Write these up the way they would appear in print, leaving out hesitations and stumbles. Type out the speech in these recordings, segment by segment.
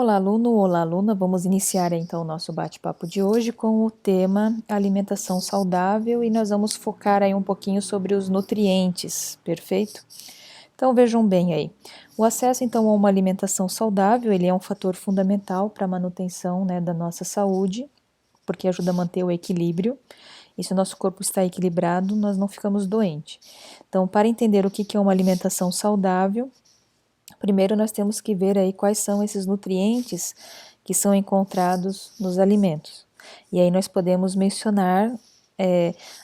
Olá, aluno, olá, aluna. Vamos iniciar então o nosso bate-papo de hoje com o tema alimentação saudável e nós vamos focar aí um pouquinho sobre os nutrientes, perfeito? Então vejam bem aí, o acesso então a uma alimentação saudável, ele é um fator fundamental para a manutenção, né, da nossa saúde, porque ajuda a manter o equilíbrio. E se o nosso corpo está equilibrado, nós não ficamos doentes. Então, para entender o que é uma alimentação saudável, primeiro nós temos que ver aí quais são esses nutrientes que são encontrados nos alimentos. E aí nós podemos mencionar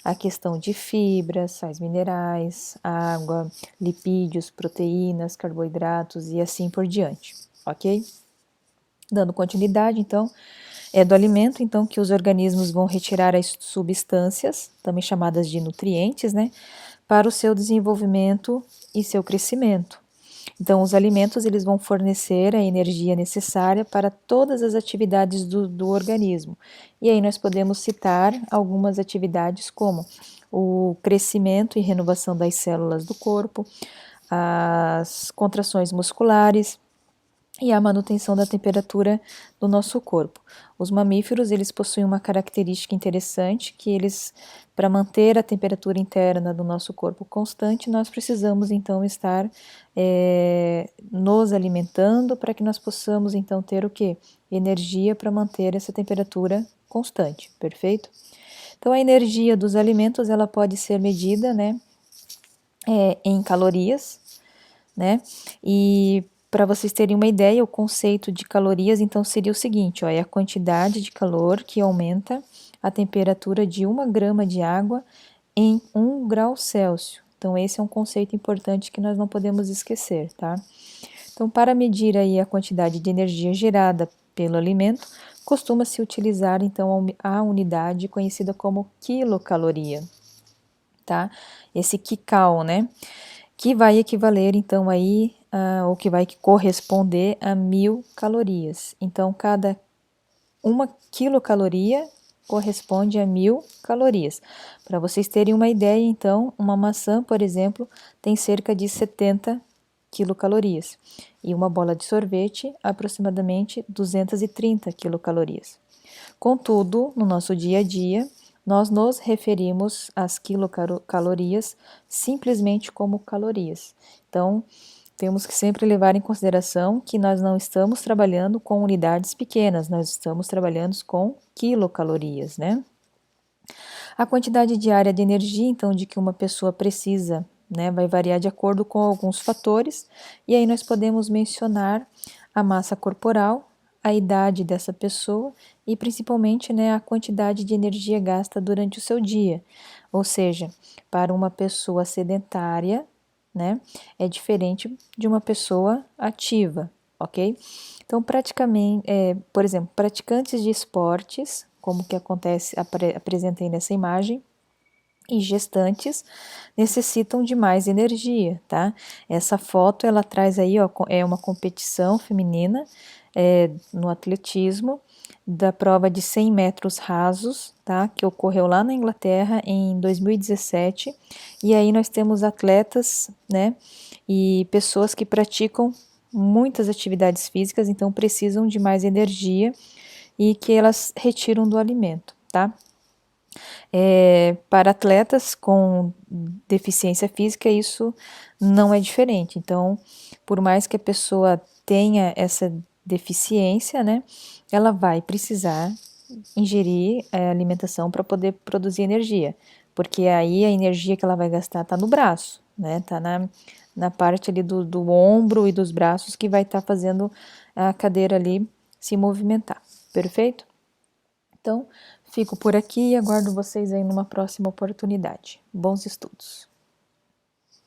a questão de fibras, sais minerais, água, lipídios, proteínas, carboidratos e assim por diante, ok? Dando continuidade, então, é do alimento, então, que os organismos vão retirar as substâncias, também chamadas de nutrientes, né, para o seu desenvolvimento e seu crescimento. Então, os alimentos eles vão fornecer a energia necessária para todas as atividades do organismo. E aí nós podemos citar algumas atividades como o crescimento e renovação das células do corpo, as contrações musculares e a manutenção da temperatura do nosso corpo. Os mamíferos, eles possuem uma característica interessante, que eles, para manter a temperatura interna do nosso corpo constante, nós precisamos então estar nos alimentando para que nós possamos então ter o quê? Energia para manter essa temperatura constante, perfeito? Então a energia dos alimentos, ela pode ser medida, né, em calorias, né, e para vocês terem uma ideia, o conceito de calorias, então, seria o seguinte, ó, é a quantidade de calor que aumenta a temperatura de 1 grama de água em 1 grau Celsius. Então, esse é um conceito importante que nós não podemos esquecer, tá? Então, para medir aí a quantidade de energia gerada pelo alimento, costuma-se utilizar, então, a unidade conhecida como quilocaloria, tá? Esse kcal, né? Que vai equivaler, então, aí, ou que vai corresponder a 1000 calorias. Então, cada 1 quilocaloria corresponde a 1000 calorias. Para vocês terem uma ideia, então, uma maçã, por exemplo, tem cerca de 70 quilocalorias. E uma bola de sorvete, aproximadamente 230 quilocalorias. Contudo, no nosso dia a dia, nós nos referimos às quilocalorias simplesmente como calorias. Então, temos que sempre levar em consideração que nós não estamos trabalhando com unidades pequenas, nós estamos trabalhando com quilocalorias, né? A quantidade diária de energia, então, de que uma pessoa precisa, né, vai variar de acordo com alguns fatores, e aí nós podemos mencionar a massa corporal, a idade dessa pessoa e principalmente, né, a quantidade de energia gasta durante o seu dia. Ou seja, para uma pessoa sedentária, né, é diferente de uma pessoa ativa, ok? Então, praticamente, por exemplo, praticantes de esportes, como que acontece, apresentei nessa imagem, e gestantes necessitam de mais energia, tá? Essa foto, ela traz aí, ó, é uma competição feminina no atletismo, da prova de 100 metros rasos, tá? Que ocorreu lá na Inglaterra em 2017, e aí nós temos atletas, né? E pessoas que praticam muitas atividades físicas, então precisam de mais energia e que elas retiram do alimento, tá? Para atletas com deficiência física, isso não é diferente. Então, por mais que a pessoa tenha essa deficiência, né, ela vai precisar ingerir alimentação para poder produzir energia, porque aí a energia que ela vai gastar está no braço, né, está na parte ali do ombro e dos braços que vai estar fazendo a cadeira ali se movimentar, perfeito? Então, fico por aqui e aguardo vocês aí numa próxima oportunidade. Bons estudos!